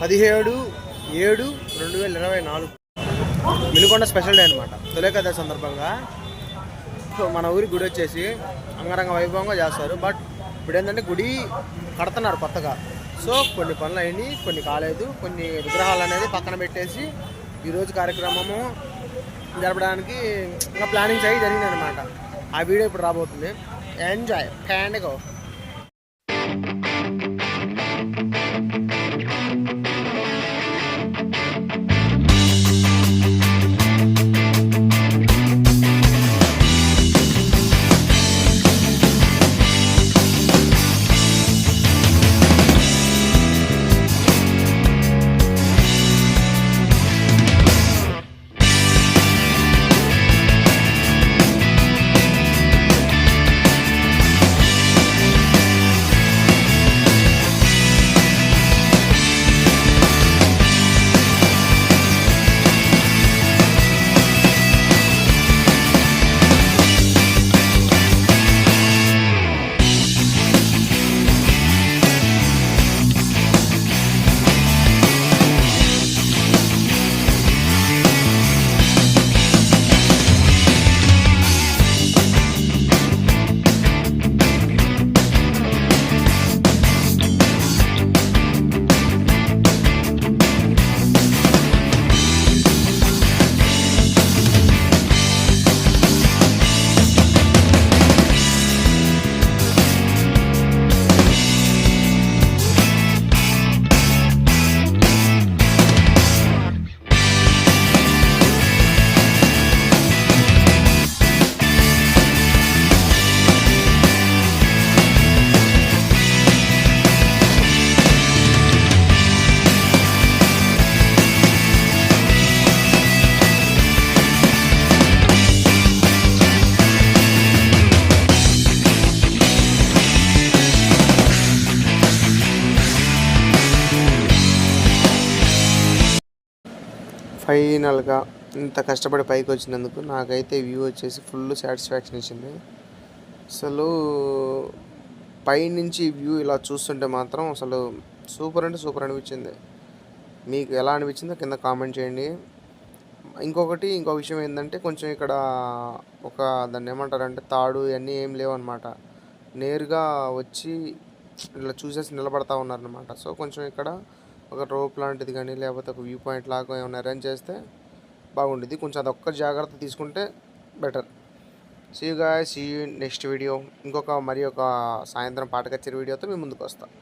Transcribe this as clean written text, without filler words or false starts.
17/7/2024 Vinukonda special day అనమాట. తొలేకాదశి సందర్భంగా so మన ఊరి గుడి వచ్చేసి అంగరంగ వైభవంగా చేస్తారు. బట్ ఇప్పుడు ఏంటంటే గుడి కడుతున్నారు కొత్తగా. సో కొన్ని పనులు అయినాయి, కొన్ని కాలేదు, కొన్ని విగ్రహాలు అనేది పక్కన పెట్టేసి ఈరోజు కార్యక్రమము జరపడానికి ఇంకా ప్లానింగ్స్ అయ్యి జరిగింది అనమాట. ఆ వీడియో ఇప్పుడు రాబోతుంది. Enjoy క్యాండ్ go. ఫైనల్గా ఇంత కష్టపడి పైకి వచ్చినందుకు నాకైతే వ్యూ వచ్చేసి ఫుల్ సాటిస్ఫాక్షన్ ఇచ్చింది. అసలు పైనుంచి వ్యూ ఇలా చూస్తుంటే మాత్రం అసలు సూపర్ అంటే సూపర్ అనిపించింది. మీకు ఎలా అనిపించిందో కింద కామెంట్ చేయండి. ఇంకో విషయం ఏంటంటే కొంచెం ఇక్కడ దాన్ని ఏమంటారంటే తాడు ఇవన్నీ ఏం లేవన్నమాట. నేరుగా వచ్చి ఇలా చూసేసి నిలబడతా ఉన్నారనమాట. సో కొంచెం ఇక్కడ ఒక రోప్ లాంటిది కానీ లేకపోతే ఒక వ్యూ పాయింట్ లాగా ఏమైనా అరేంజ్ చేస్తే బాగుండేది. కొంచెం అదొక్క జాగ్రత్త తీసుకుంటే better. See you guys, see you next video. మరి ఒక సాయంత్రం పాట కచేరీ వీడియోతో మీ ముందుకు వస్తాను.